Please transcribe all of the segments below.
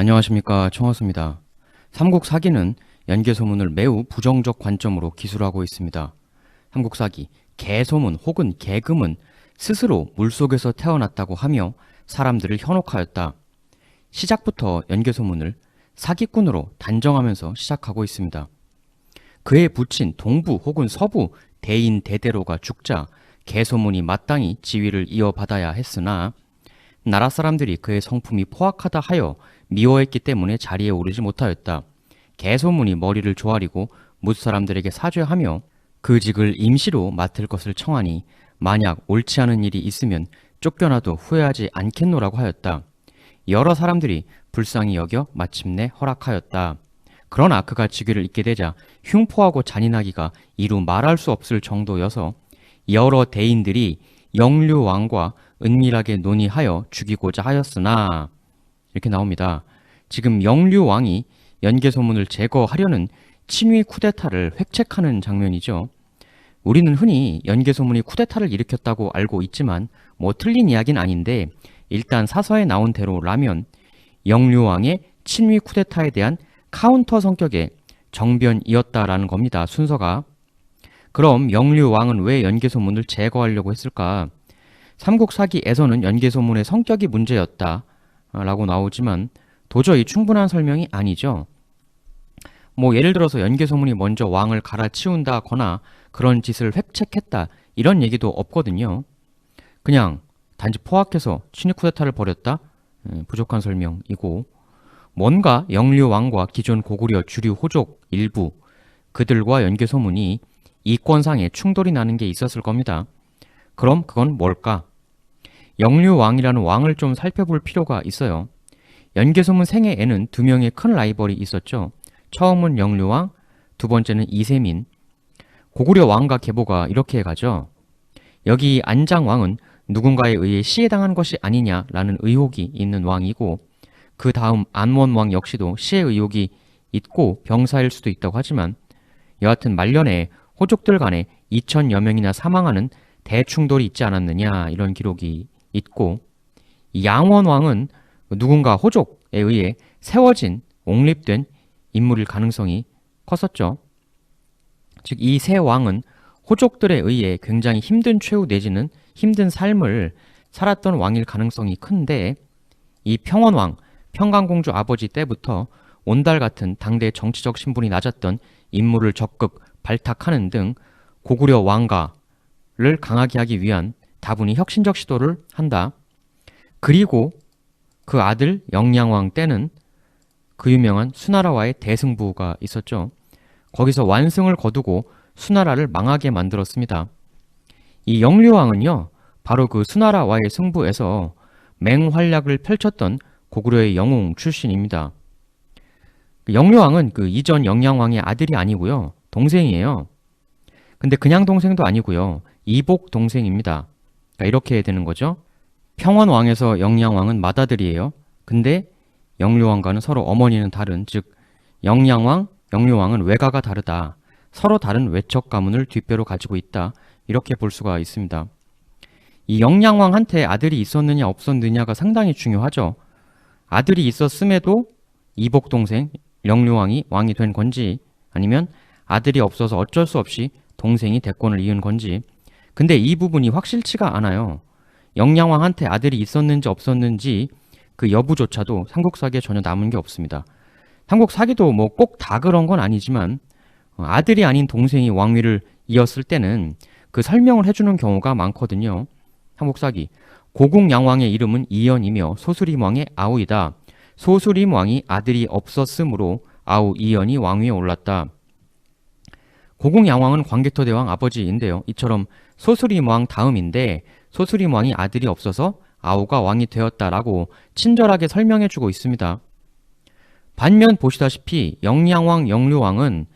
안녕하십니까, 청하수입니다. 삼국사기는 연개소문을 매우 부정적 관점으로 기술하고 있습니다. 삼국사기, 개소문 혹은 개금은 스스로 물속에서 태어났다고 하며 사람들을 현혹하였다. 시작부터 연개소문을 사기꾼으로 단정하면서 시작하고 있습니다. 그에 붙인 동부 혹은 서부 대인 대대로가 죽자 개소문이 마땅히 지위를 이어받아야 했으나 나라 사람들이 그의 성품이 포악하다 하여 미워했기 때문에 자리에 오르지 못하였다. 개소문이 머리를 조아리고 뭇사람들에게 사죄하며 그 직을 임시로 맡을 것을 청하니 만약 옳지 않은 일이 있으면 쫓겨나도 후회하지 않겠노라고 하였다. 여러 사람들이 불쌍히 여겨 마침내 허락하였다. 그러나 그가 직위를 잇게 되자 흉포하고 잔인하기가 이루 말할 수 없을 정도여서 여러 대인들이 영류왕과 은밀하게 논의하여 죽이고자 하였으나 이렇게 나옵니다. 지금 영류왕이 연개소문을 제거하려는 친위 쿠데타를 획책하는 장면이죠. 우리는 흔히 연개소문이 쿠데타를 일으켰다고 알고 있지만 틀린 이야기는 아닌데 일단 사서에 나온 대로라면 영류왕의 친위 쿠데타에 대한 카운터 성격의 정변이었다라는 겁니다. 순서가. 그럼 영류왕은 왜 연개소문을 제거하려고 했을까? 삼국사기에서는 연개소문의 성격이 문제였다 라고 나오지만 도저히 충분한 설명이 아니죠. 예를 들어서 연개소문이 먼저 왕을 갈아치운다거나 그런 짓을 획책했다 이런 얘기도 없거든요. 그냥 단지 포악해서 친위 쿠데타를 벌였다? 부족한 설명이고 뭔가 영류왕과 기존 고구려 주류 호족 일부 그들과 연개소문이 이권상의 충돌이 나는 게 있었을 겁니다. 그럼 그건 뭘까? 영류왕이라는 왕을 좀 살펴볼 필요가 있어요. 연개소문 생애에는 두 명의 큰 라이벌이 있었죠. 처음은 영류왕, 두 번째는 이세민. 고구려 왕과 계보가 이렇게 가죠. 여기 안장왕은 누군가에 의해 시해당한 것이 아니냐라는 의혹이 있는 왕이고 그 다음 안원왕 역시도 시해 의혹이 있고 병사일 수도 있다고 하지만 여하튼 말년에 호족들 간에 2천여 명이나 사망하는 대충돌이 있지 않았느냐 이런 기록이 있고 양원왕은 누군가 호족에 의해 세워진 옹립된 인물일 가능성이 컸었죠. 즉 이 세 왕은 호족들에 의해 굉장히 힘든 최후 내지는 힘든 삶을 살았던 왕일 가능성이 큰데 이 평원왕, 평강공주 아버지 때부터 온달 같은 당대 정치적 신분이 낮았던 인물을 적극 발탁하는 등 고구려 왕가를 강하게 하기 위한 다분히 혁신적 시도를 한다. 그리고 그 아들 영양왕 때는 그 유명한 수나라와의 대승부가 있었죠. 거기서 완승을 거두고 수나라를 망하게 만들었습니다. 이 영류왕은요, 바로 그 수나라와의 승부에서 맹활약을 펼쳤던 고구려의 영웅 출신입니다. 영류왕은 그 이전 영양왕의 아들이 아니고요, 동생이에요. 근데 그냥 동생도 아니고요, 이복 동생입니다. 그러니까 이렇게 되는 거죠. 평원왕에서 영양왕은 맏아들이에요. 근데 영류왕과는 서로 어머니는 다른, 즉 영양왕, 영류왕은 외가가 다르다. 서로 다른 외척 가문을 뒷배로 가지고 있다. 이렇게 볼 수가 있습니다. 이 영양왕한테 아들이 있었느냐 없었느냐가 상당히 중요하죠. 아들이 있었음에도 이복 동생 영류왕이 왕이 된 건지 아니면 아들이 없어서 어쩔 수 없이 동생이 대권을 이은 건지. 근데 이 부분이 확실치가 않아요. 영양왕한테 아들이 있었는지 없었는지 그 여부조차도 삼국사기에 전혀 남은 게 없습니다. 삼국사기도 꼭 다 그런 건 아니지만 아들이 아닌 동생이 왕위를 이었을 때는 그 설명을 해주는 경우가 많거든요. 삼국사기 고궁양왕의 이름은 이연이며 소수림왕의 아우이다. 소수림왕이 아들이 없었으므로 아우 이연이 왕위에 올랐다. 고궁양왕은 광개토대왕 아버지인데요. 이처럼 소수림왕 다음인데 소수림왕이 아들이 없어서 아우가 왕이 되었다라고 친절하게 설명해주고 있습니다. 반면 보시다시피 영양왕, 영류왕은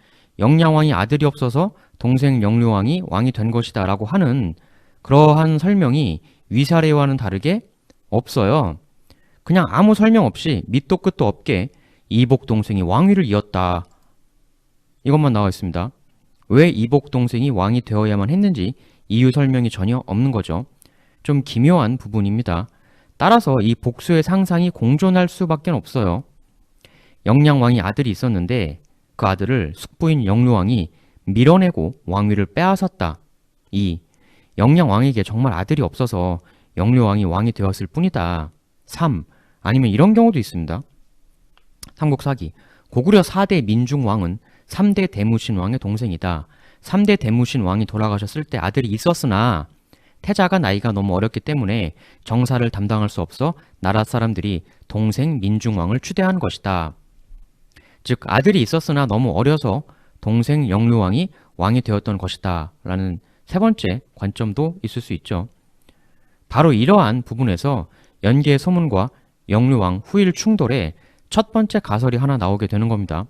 영양왕이 아들이 없어서 동생 영류왕이 왕이 된 것이다 라고 하는 그러한 설명이 위사례와는 다르게 없어요. 그냥 아무 설명 없이 밑도 끝도 없게 이복 동생이 왕위를 이었다. 이것만 나와 있습니다. 왜 이복 동생이 왕이 되어야만 했는지 이유 설명이 전혀 없는 거죠. 좀 기묘한 부분입니다. 따라서 이 복수의 상상이 공존할 수밖에 없어요. 영량왕이 아들이 있었는데 그 아들을 숙부인 영류왕이 밀어내고 왕위를 빼앗았다. 2. 영량왕에게 정말 아들이 없어서 영류왕이 왕이 되었을 뿐이다. 3. 아니면 이런 경우도 있습니다. 삼국사기. 고구려 4대 민중왕은 3대 대무신왕의 동생이다. 3대 대무신왕이 돌아가셨을 때 아들이 있었으나 태자가 나이가 너무 어렸기 때문에 정사를 담당할 수 없어 나라 사람들이 동생 민중왕을 추대한 것이다. 즉 아들이 있었으나 너무 어려서 동생 영류왕이 왕이 되었던 것이다 라는 세 번째 관점도 있을 수 있죠. 바로 이러한 부분에서 연개 소문과 영류왕 후일 충돌에 첫 번째 가설이 하나 나오게 되는 겁니다.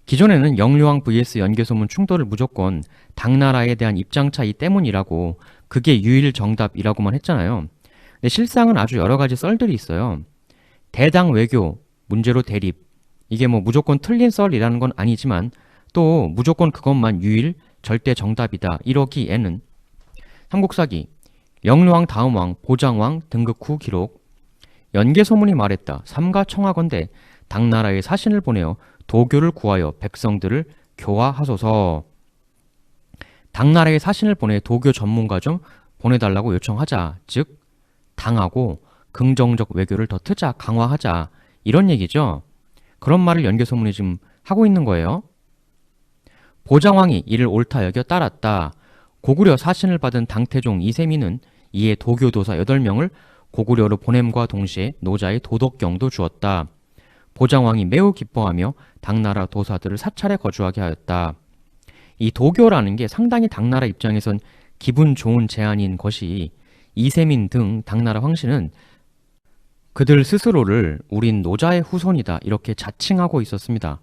기존에는 영류왕 vs 연개소문 충돌을 무조건 당나라에 대한 입장 차이 때문이라고, 그게 유일 정답이라고만 했잖아요. 근데 실상은 아주 여러 가지 썰들이 있어요. 대당 외교 문제로 대립, 이게 뭐 무조건 틀린 썰이라는 건 아니지만 또 무조건 그것만 유일 절대 정답이다 이러기에는 삼국사기 영류왕 다음 왕 보장왕 등극 후 기록. 연개소문이 말했다. 삼가 청하건대 당나라에 사신을 보내어 도교를 구하여 백성들을 교화하소서. 당나라에 사신을 보내 도교 전문가 좀 보내달라고 요청하자. 즉 당하고 긍정적 외교를 더 트자, 강화하자, 이런 얘기죠. 그런 말을 연개소문이 지금 하고 있는 거예요. 보장왕이 이를 옳다 여겨 따랐다. 고구려 사신을 받은 당태종 이세민은 이에 도교도사 8명을 고구려로 보냄과 동시에 노자의 도덕경도 주었다. 보장왕이 매우 기뻐하며 당나라 도사들을 사찰에 거주하게 하였다. 이 도교라는 게 상당히 당나라 입장에선 기분 좋은 제안인 것이, 이세민 등 당나라 황실은 그들 스스로를 우린 노자의 후손이다 이렇게 자칭하고 있었습니다.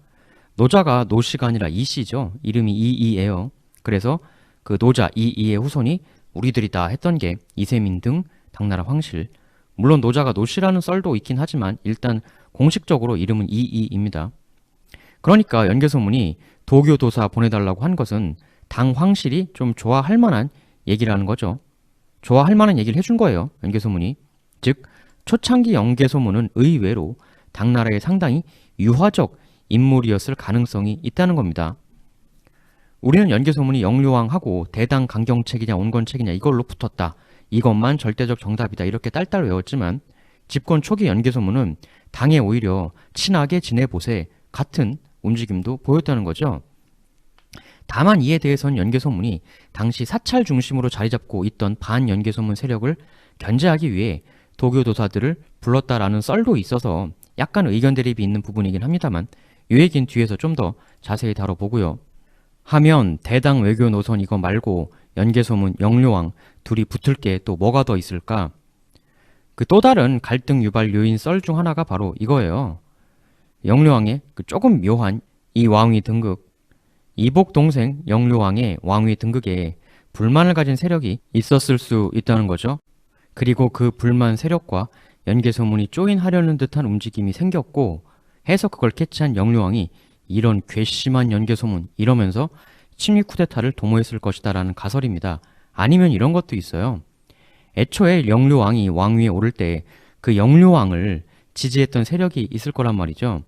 노자가 노씨가 아니라 이씨죠. 이름이 이이예요. 그래서 그 노자 이이의 후손이 우리들이다 했던 게 이세민 등 당나라 황실. 물론 노자가 노씨라는 썰도 있긴 하지만 일단 공식적으로 이름은 이이입니다. 그러니까 연개소문이 도교도사 보내달라고 한 것은 당 황실이 좀 좋아할 만한 얘기라는 거죠. 좋아할 만한 얘기를 해준 거예요. 연개소문이. 즉 초창기 연개소문은 의외로 당나라에 상당히 유화적 인물이었을 가능성이 있다는 겁니다. 우리는 연개소문이 영류왕하고 대당 강경책이냐 온건책이냐 이걸로 붙었다, 이것만 절대적 정답이다 이렇게 딸딸 외웠지만 집권 초기 연개소문은 당에 오히려 친하게 지내보세 같은 움직임도 보였다는 거죠. 다만 이에 대해서는 연개소문이 당시 사찰 중심으로 자리잡고 있던 반연개소문 세력을 견제하기 위해 도교도사들을 불렀다라는 썰도 있어서 약간 의견 대립이 있는 부분이긴 합니다만 이 얘기는 뒤에서 좀 더 자세히 다뤄보고요. 하면 대당 외교 노선 이거 말고 연개소문, 영류왕 둘이 붙을 게 또 뭐가 더 있을까? 그 또 다른 갈등 유발 요인 썰 중 하나가 바로 이거예요. 영류왕의 그 조금 묘한 이 왕위 등극. 이복 동생 영류왕의 왕위 등극에 불만을 가진 세력이 있었을 수 있다는 거죠. 그리고 그 불만 세력과 연개소문이 조인하려는 듯한 움직임이 생겼고 해서 그걸 캐치한 영류왕이 이런 괘씸한 연개소문 이러면서 침입 쿠데타를 도모했을 것이다 라는 가설입니다. 아니면 이런 것도 있어요. 애초에 영류왕이 왕위에 오를 때 그 영류왕을 지지했던 세력이 있을 거란 말이죠.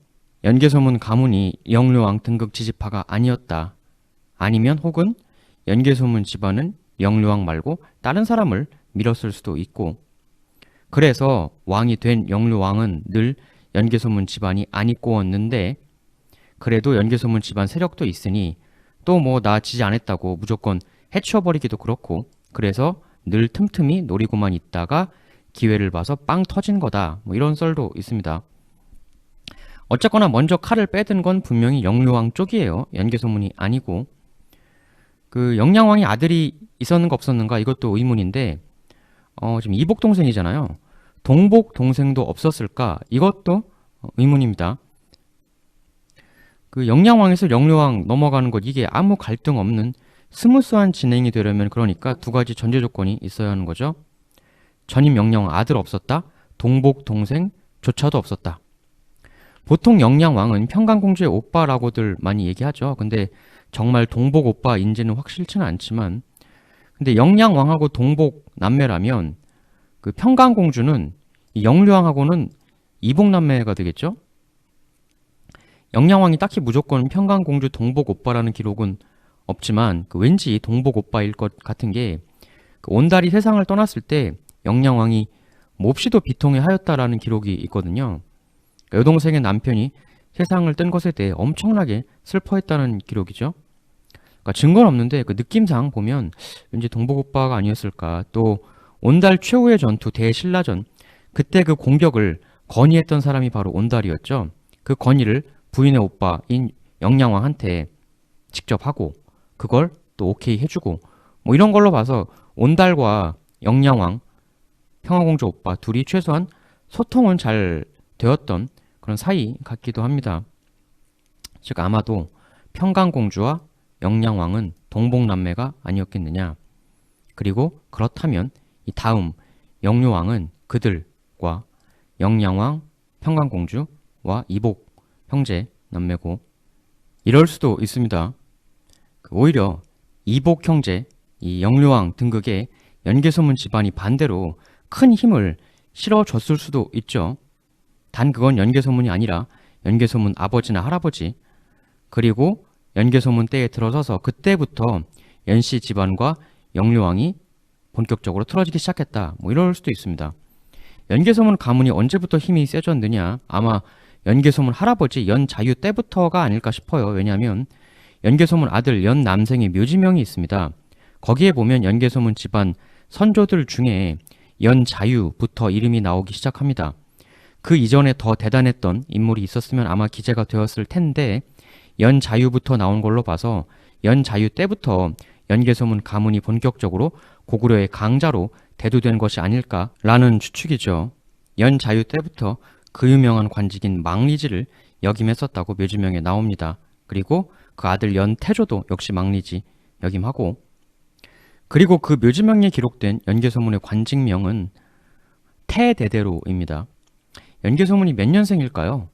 연개소문 가문이 영류왕 등극 지지파가 아니었다. 아니면 혹은 연개소문 집안은 영류왕 말고 다른 사람을 밀었을 수도 있고, 그래서 왕이 된 영류왕은 늘 연개소문 집안이 아니꼬였는데 그래도 연개소문 집안 세력도 있으니 또 뭐 나 지지 안 했다고 무조건 해치워버리기도 그렇고, 그래서 늘 틈틈이 노리고만 있다가 기회를 봐서 빵 터진 거다, 뭐 이런 썰도 있습니다. 어쨌거나 먼저 칼을 빼든 건 분명히 영류왕 쪽이에요. 연개소문이 아니고. 그 영양왕이 아들이 있었는가 없었는가 이것도 의문인데 지금 이복 동생이잖아요. 동복 동생도 없었을까? 이것도 의문입니다. 그 영양왕에서 영류왕 넘어가는 것, 이게 아무 갈등 없는 스무스한 진행이 되려면 그러니까 두 가지 전제 조건이 있어야 하는 거죠. 전임 영양왕 아들 없었다. 동복 동생조차도 없었다. 보통 영양왕은 평강공주의 오빠라고들 많이 얘기하죠. 근데 정말 동복 오빠인지는 확실치는 않지만, 근데 영양왕하고 동복 남매라면 그 평강공주는 이 영류왕하고는 이복 남매가 되겠죠. 영양왕이 딱히 무조건 평강공주 동복오빠라는 기록은 없지만 왠지 동복오빠일 것 같은 게 온달이 세상을 떠났을 때 영양왕이 몹시도 비통해 하였다라는 기록이 있거든요. 여동생의 남편이 세상을 뜬 것에 대해 엄청나게 슬퍼했다는 기록이죠. 증거는 없는데 느낌상 보면 왠지 동복오빠가 아니었을까. 또 온달 최후의 전투 대신라전, 그때 그 공격을 건의했던 사람이 바로 온달이었죠. 그 건의를 부인의 오빠인 영양왕한테 직접 하고 그걸 또 오케이 해주고 뭐 이런 걸로 봐서 온달과 영양왕, 평화공주 오빠 둘이 최소한 소통은 잘 되었던 그런 사이 같기도 합니다. 즉 아마도 평강공주와 영양왕은 동복남매가 아니었겠느냐. 그리고 그렇다면 이 다음 영유왕은 그들과 영양왕, 평강공주와 이복 형제 남매고, 이럴 수도 있습니다. 오히려 이복 형제, 이 영유왕 등극에 연개소문 집안이 반대로 큰 힘을 실어줬을 수도 있죠. 단 그건 연개소문이 아니라 연개소문 아버지나 할아버지, 그리고 연개소문 때에 들어서서 그때부터 연씨 집안과 영유왕이 본격적으로 틀어지기 시작했다. 뭐 이럴 수도 있습니다. 연개소문 가문이 언제부터 힘이 세졌느냐? 아마 연개소문 할아버지 연자유 때부터가 아닐까 싶어요. 왜냐하면 연개소문 아들 연남생의 묘지명이 있습니다. 거기에 보면 연개소문 집안 선조들 중에 연자유부터 이름이 나오기 시작합니다. 그 이전에 더 대단했던 인물이 있었으면 아마 기재가 되었을 텐데 연자유부터 나온 걸로 봐서 연자유 때부터 연개소문 가문이 본격적으로 고구려의 강자로 대두된 것이 아닐까라는 추측이죠. 연자유 때부터 그 유명한 관직인 망리지를 역임했었다고 묘지명에 나옵니다. 그리고 그 아들 연태조도 역시 망리지 역임하고, 그리고 그 묘지명에 기록된 연개소문의 관직명은 태대대로입니다. 연개소문이 몇 년생일까요?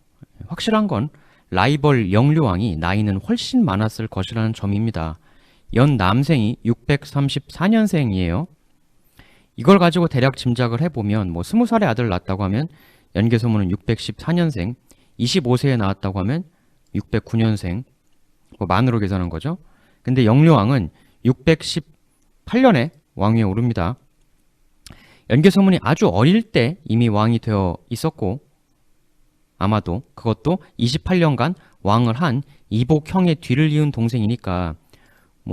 확실한 건 라이벌 영류왕이 나이는 훨씬 많았을 것이라는 점입니다. 연남생이 634년생이에요. 이걸 가지고 대략 짐작을 해보면 20살의 아들 낳았다고 하면 연개소문은 614년생, 25세에 낳았다고 하면 609년생, 만으로 계산한 거죠. 근데 영류왕은 618년에 왕위에 오릅니다. 연개소문이 아주 어릴 때 이미 왕이 되어 있었고, 아마도 그것도 28년간 왕을 한 이복형의 뒤를 이은 동생이니까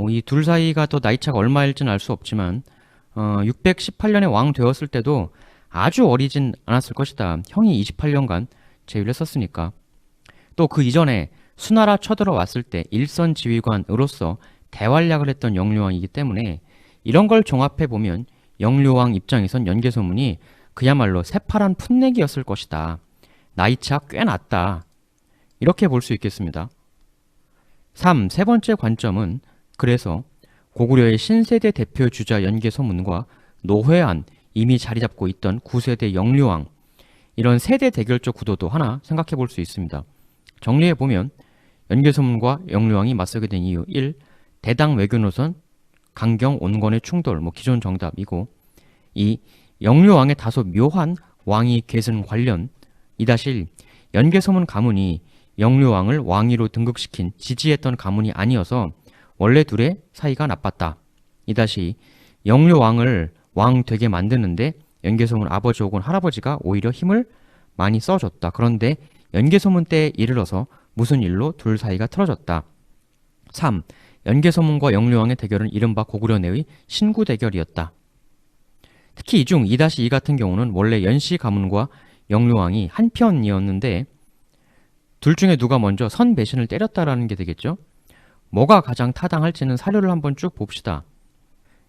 이 둘 사이가 더 나이차가 얼마일지는 알 수 없지만 618년에 왕 되었을 때도 아주 어리진 않았을 것이다. 형이 28년간 재위를 했었으니까. 또 그 이전에 수나라 쳐들어왔을 때 일선 지휘관으로서 대활약을 했던 영류왕이기 때문에 이런 걸 종합해보면 영류왕 입장에선 연개소문이 그야말로 새파란 풋내기였을 것이다. 나이차 꽤 낮다. 이렇게 볼 수 있겠습니다. 세 번째 관점은 그래서 고구려의 신세대 대표 주자 연개소문과 노회안, 이미 자리 잡고 있던 9세대 영류왕, 이런 세대 대결적 구도도 하나 생각해 볼 수 있습니다. 정리해보면 연개소문과 영류왕이 맞서게 된 이유 1. 대당 외교노선, 강경 온건의 충돌, 기존 정답이고, 2. 영류왕의 다소 묘한 왕위 계승 관련, 2-1. 연개소문 가문이 영류왕을 왕위로 등극시킨 지지했던 가문이 아니어서 원래 둘의 사이가 나빴다. 2-2. 영류왕을 왕 되게 만드는데 연개소문 아버지 혹은 할아버지가 오히려 힘을 많이 써줬다. 그런데 연개소문 때에 이르러서 무슨 일로 둘 사이가 틀어졌다. 3. 연개소문과 영류왕의 대결은 이른바 고구려 내의 신구 대결이었다. 특히 이 중 2-2 같은 경우는 원래 연씨 가문과 영류왕이 한편이었는데 둘 중에 누가 먼저 선 배신을 때렸다라는 게 되겠죠. 뭐가 가장 타당할지는 사료를 한번 쭉 봅시다.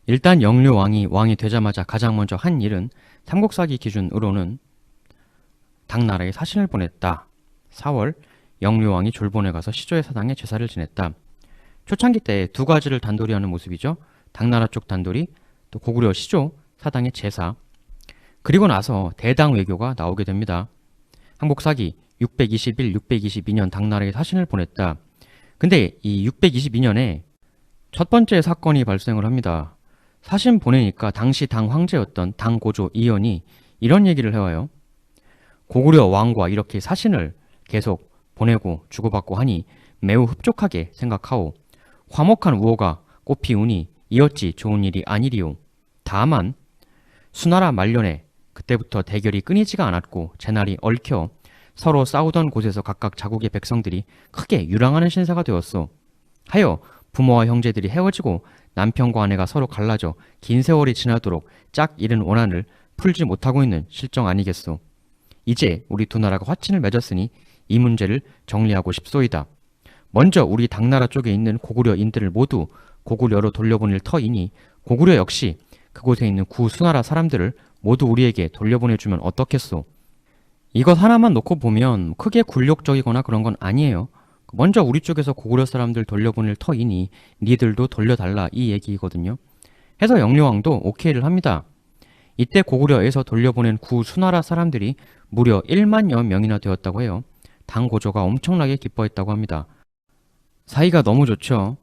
일단 영류왕이 왕이 되자마자 가장 먼저 한 일은 삼국사기 기준으로는 당나라에 사신을 보냈다. 4월 영류왕이 졸본에 가서 시조의 사당에 제사를 지냈다. 초창기 때 두 가지를 단돌이 하는 모습이죠. 당나라 쪽 단돌이, 또 고구려 시조 사당의 제사. 그리고 나서 대당 외교가 나오게 됩니다. 한국사기 621, 622년 당나라에 사신을 보냈다. 근데 이 622년에 첫 번째 사건이 발생을 합니다. 사신 보내니까 당시 당 황제였던 당고조 이연이 이런 얘기를 해와요. 고구려 왕과 이렇게 사신을 계속 보내고 주고받고 하니 매우 흡족하게 생각하오. 화목한 우호가 꽃피우니 이어찌 좋은 일이 아니리오. 다만 수나라 말년에 그때부터 대결이 끊이지가 않았고 제날이 얽혀 서로 싸우던 곳에서 각각 자국의 백성들이 크게 유랑하는 신세가 되었소. 하여 부모와 형제들이 헤어지고 남편과 아내가 서로 갈라져 긴 세월이 지나도록 짝 이른 원한을 풀지 못하고 있는 실정 아니겠소. 이제 우리 두 나라가 화친을 맺었으니 이 문제를 정리하고 싶소이다. 먼저 우리 당나라 쪽에 있는 고구려인들을 모두 고구려로 돌려보낼 터이니 고구려 역시 그곳에 있는 구수나라 사람들을 모두 우리에게 돌려보내주면 어떻겠소? 이것 하나만 놓고 보면 크게 굴욕적이거나 그런 건 아니에요. 먼저 우리 쪽에서 고구려 사람들 돌려보낼 터이니 니들도 돌려달라 이 얘기거든요. 해서 영려왕도 오케이를 합니다. 이때 고구려에서 돌려보낸 구수나라 사람들이 무려 1만여 명이나 되었다고 해요. 당 고조가 엄청나게 기뻐했다고 합니다. 사이가 너무 좋죠.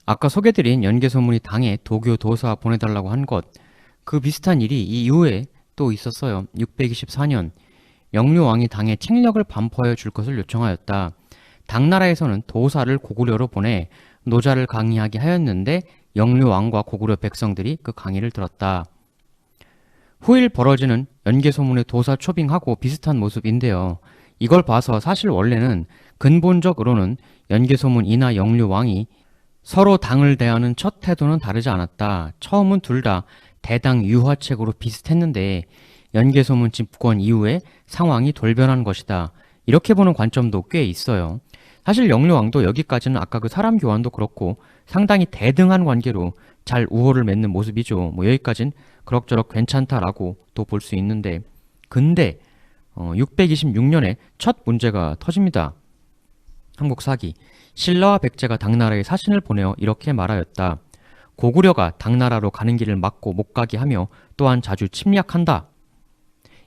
아까 소개드린 연개소문이 당에 도교 도사 보내달라고 한 것, 그 비슷한 일이 이 이후에 또 있었어요. 624년 영류왕이 당에 책력을 반포하여 줄 것을 요청하였다. 당나라에서는 도사를 고구려로 보내 노자를 강의하게 하였는데 영류왕과 고구려 백성들이 그 강의를 들었다. 후일 벌어지는 연개소문의 도사 초빙하고 비슷한 모습인데요. 이걸 봐서 사실 원래는 근본적으로는 연개소문이나 영류왕이 서로 당을 대하는 첫 태도는 다르지 않았다. 처음은 둘 다 대당 유화책으로 비슷했는데 연개소문 집권 이후에 상황이 돌변한 것이다. 이렇게 보는 관점도 꽤 있어요. 사실 영류왕도 여기까지는 아까 그 사람 교환도 그렇고 상당히 대등한 관계로 잘 우호를 맺는 모습이죠. 여기까진 그럭저럭 괜찮다라고 또 볼 수 있는데, 근데 626년에 첫 문제가 터집니다. 삼국사기 신라와 백제가 당나라에 사신을 보내어 이렇게 말하였다. 고구려가 당나라로 가는 길을 막고 못 가게 하며 또한 자주 침략한다.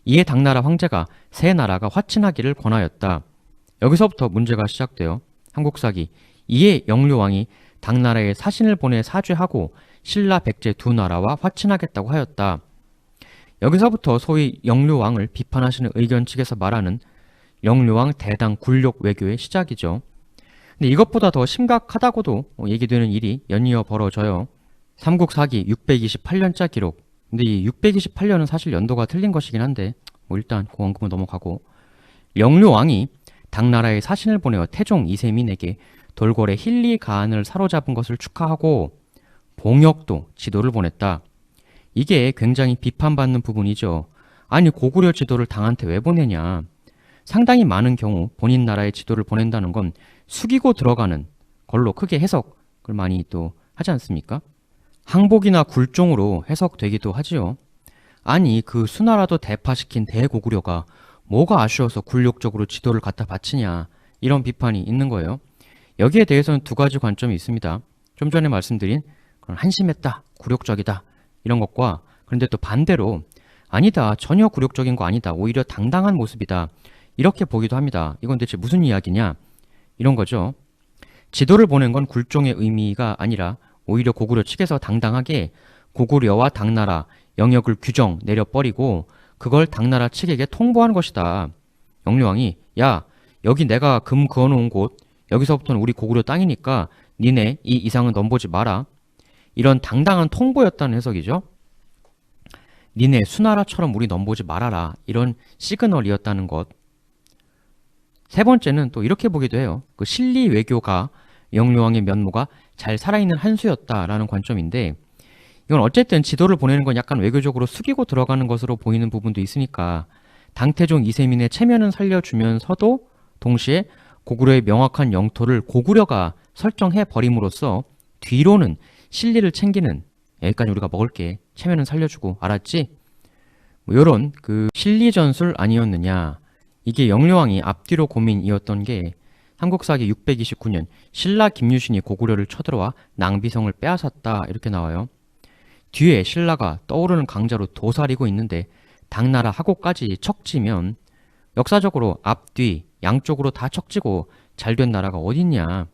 이에 당나라 황제가 세 나라가 화친하기를 권하였다. 여기서부터 문제가 시작돼요. 삼국사기 이에 영류왕이 당나라에 사신을 보내 사죄하고 신라 백제 두 나라와 화친하겠다고 하였다. 여기서부터 소위 영류왕을 비판하시는 의견 측에서 말하는 영류왕 대당 굴욕 외교의 시작이죠. 근데 이것보다 더 심각하다고도 얘기되는 일이 연이어 벌어져요. 삼국사기 628년자 기록. 근데 이 628년은 사실 연도가 틀린 것이긴 한데 일단 그 언급은 넘어가고, 영류왕이 당나라에 사신을 보내어 태종 이세민에게 돌궐의 힐리 가안을 사로잡은 것을 축하하고 봉역도 지도를 보냈다. 이게 굉장히 비판받는 부분이죠. 아니 고구려 지도를 당한테 왜 보내냐. 상당히 많은 경우 본인 나라의 지도를 보낸다는 건 숙이고 들어가는 걸로 크게 해석을 많이 또 하지 않습니까? 항복이나 굴종으로 해석되기도 하지요. 아니 그 수나라도 대파시킨 대고구려가 뭐가 아쉬워서 굴욕적으로 지도를 갖다 바치냐, 이런 비판이 있는 거예요. 여기에 대해서는 두 가지 관점이 있습니다. 좀 전에 말씀드린 그런 한심했다, 굴욕적이다 이런 것과, 그런데 또 반대로 아니다, 전혀 굴욕적인 거 아니다, 오히려 당당한 모습이다, 이렇게 보기도 합니다. 이건 대체 무슨 이야기냐, 이런 거죠. 지도를 보낸 건 굴종의 의미가 아니라 오히려 고구려 측에서 당당하게 고구려와 당나라 영역을 규정 내려버리고 그걸 당나라 측에게 통보한 것이다. 영류왕이 야, 여기 내가 금 그어놓은 곳, 여기서부터는 우리 고구려 땅이니까 니네 이 이상은 넘보지 마라. 이런 당당한 통보였다는 해석이죠. 니네 수나라처럼 우리 넘보지 말아라, 이런 시그널이었다는 것. 세 번째는 또 이렇게 보기도 해요. 그 실리 외교가 영류왕의 면모가 잘 살아있는 한 수였다라는 관점인데, 이건 어쨌든 지도를 보내는 건 약간 외교적으로 숙이고 들어가는 것으로 보이는 부분도 있으니까 당태종 이세민의 체면은 살려주면서도 동시에 고구려의 명확한 영토를 고구려가 설정해 버림으로써 뒤로는 실리를 챙기는, 여기까지 우리가 먹을게, 체면은 살려주고 알았지? 요런 그 실리 전술 아니었느냐. 이게 영류왕이 앞뒤로 고민이었던 게 삼국사기 629년 신라 김유신이 고구려를 쳐들어와 낭비성을 빼앗았다, 이렇게 나와요. 뒤에 신라가 떠오르는 강자로 도사리고 있는데 당나라 하고까지 척지면 역사적으로 앞뒤 양쪽으로 다 척지고 잘된 나라가 어딨냐.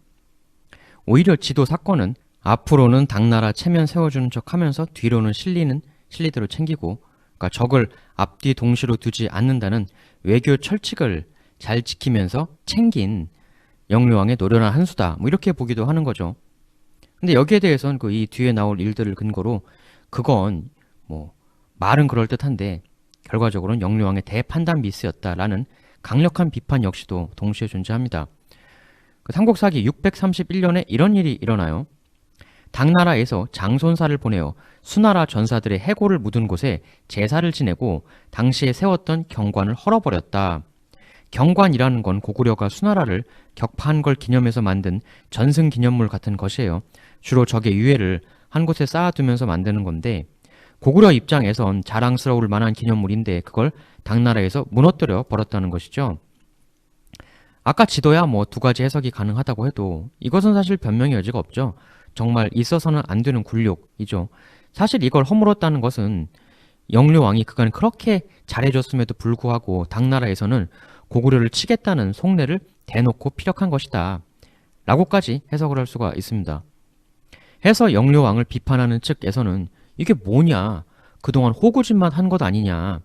오히려 지도 사건은 앞으로는 당나라 체면 세워주는 척 하면서 뒤로는 실리는 실리대로 챙기고, 그러니까 적을 앞뒤 동시로 두지 않는다는 외교 철칙을 잘 지키면서 챙긴 영류왕의 노련한 한 수다. 뭐 이렇게 보기도 하는 거죠. 근데 여기에 대해서는 그 이 뒤에 나올 일들을 근거로 그건 뭐 말은 그럴듯한데 결과적으로는 영류왕의 대판단 미스였다라는 강력한 비판 역시도 동시에 존재합니다. 그 삼국사기 631년에 이런 일이 일어나요. 당나라에서 장손사를 보내어 수나라 전사들의 해골을 묻은 곳에 제사를 지내고 당시에 세웠던 경관을 헐어버렸다. 경관이라는 건 고구려가 수나라를 격파한 걸 기념해서 만든 전승기념물 같은 것이에요. 주로 적의 유해를 한 곳에 쌓아두면서 만드는 건데 고구려 입장에선 자랑스러울 만한 기념물인데 그걸 당나라에서 무너뜨려 버렸다는 것이죠. 아까 지도야 뭐 두 가지 해석이 가능하다고 해도 이것은 사실 변명의 여지가 없죠. 정말 있어서는 안 되는 굴욕이죠. 사실 이걸 허물었다는 것은 영류왕이 그간 그렇게 잘해줬음에도 불구하고 당나라에서는 고구려를 치겠다는 속내를 대놓고 피력한 것이다 라고까지 해석을 할 수가 있습니다. 해서 영류왕을 비판하는 측에서는 이게 뭐냐, 그동안 호구짓만 한 것 아니냐,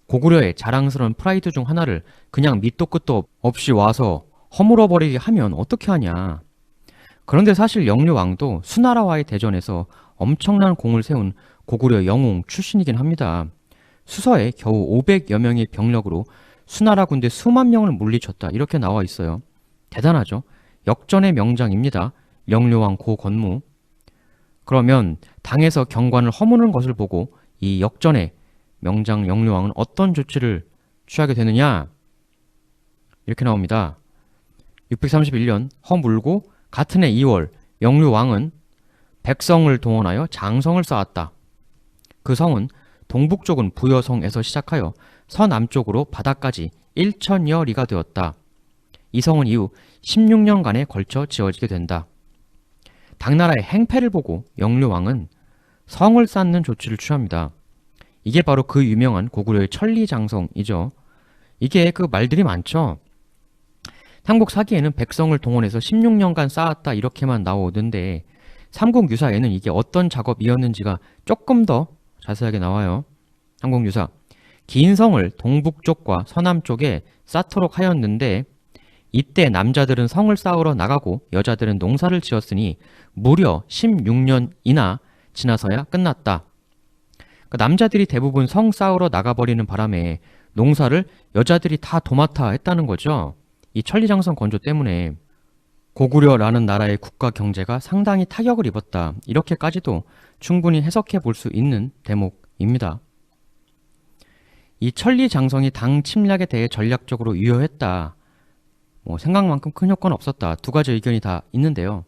고구려의 자랑스러운 프라이드 중 하나를 그냥 밑도 끝도 없이 와서 허물어버리게 하면 어떻게 하냐. 그런데 사실 영류왕도 수나라와의 대전에서 엄청난 공을 세운 고구려 영웅 출신이긴 합니다. 수서에 겨우 500여 명의 병력으로 수나라 군대 수만 명을 물리쳤다 이렇게 나와 있어요. 대단하죠. 역전의 명장입니다. 영류왕 고건무. 그러면 당에서 경관을 허무는 것을 보고 이 역전의 명장 영류왕은 어떤 조치를 취하게 되느냐? 이렇게 나옵니다. 631년 허물고 같은 해 2월 영류왕은 백성을 동원하여 장성을 쌓았다. 그 성은 동북쪽은 부여성에서 시작하여 서남쪽으로 바다까지 1,000여 리가 되었다. 이 성은 이후 16년간에 걸쳐 지어지게 된다. 당나라의 행패를 보고 영류왕은 성을 쌓는 조치를 취합니다. 이게 바로 그 유명한 고구려의 천리장성이죠. 이게 그 말들이 많죠. 삼국사기에는 백성을 동원해서 16년간 쌓았다 이렇게만 나오던데 삼국유사에는 이게 어떤 작업이었는지가 조금 더 자세하게 나와요. 삼국유사. 긴 성을 동북쪽과 서남쪽에 쌓도록 하였는데 이때 남자들은 성을 쌓으러 나가고 여자들은 농사를 지었으니 무려 16년이나 지나서야 끝났다. 남자들이 대부분 성 쌓으러 나가버리는 바람에 농사를 여자들이 다 도맡아 했다는 거죠. 이 천리장성 건조 때문에 고구려라는 나라의 국가 경제가 상당히 타격을 입었다. 이렇게까지도 충분히 해석해 볼 수 있는 대목입니다. 이 천리장성이 당 침략에 대해 전략적으로 유효했다. 생각만큼 큰 효과는 없었다. 두 가지 의견이 다 있는데요.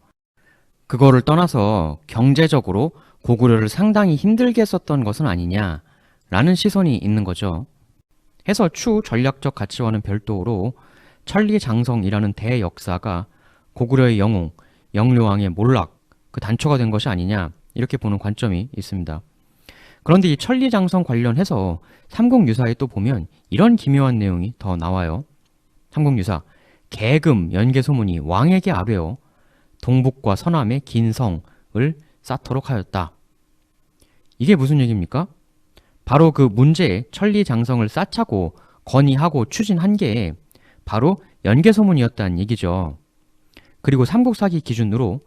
그거를 떠나서 경제적으로 고구려를 상당히 힘들게 했었던 것은 아니냐라는 시선이 있는 거죠. 해서 추 전략적 가치와는 별도로 천리장성이라는 대역사가 고구려의 영웅, 영류왕의 몰락, 그 단초가 된 것이 아니냐 이렇게 보는 관점이 있습니다. 그런데 이 천리장성 관련해서 삼국유사에 또 보면 이런 기묘한 내용이 더 나와요. 삼국유사. 계금 연개소문이 왕에게 아뢰어 동북과 서남의 긴 성을 쌓도록 하였다. 이게 무슨 얘기입니까? 바로 그 문제의 천리장성을 쌓자고 건의하고 추진한 게 바로 연개소문이었다는 얘기죠. 그리고 삼국사기 기준으로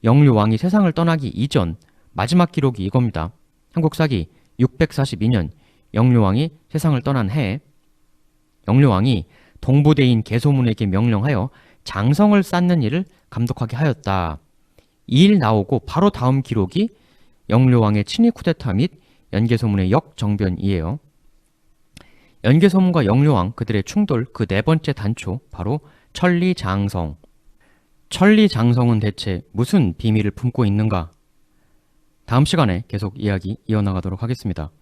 영류왕이 세상을 떠나기 이전 마지막 기록이 이겁니다. 삼국사기 642년 영류왕이 세상을 떠난 해, 영류왕이 동부대인 개소문에게 명령하여 장성을 쌓는 일을 감독하게 하였다. 이 일 나오고 바로 다음 기록이 영류왕의 친위 쿠데타 및 연개소문의 역정변이에요. 연개소문과 영류왕 그들의 충돌 그 네 번째 단초 바로 천리장성. 천리장성은 대체 무슨 비밀을 품고 있는가? 다음 시간에 계속 이야기 이어나가도록 하겠습니다.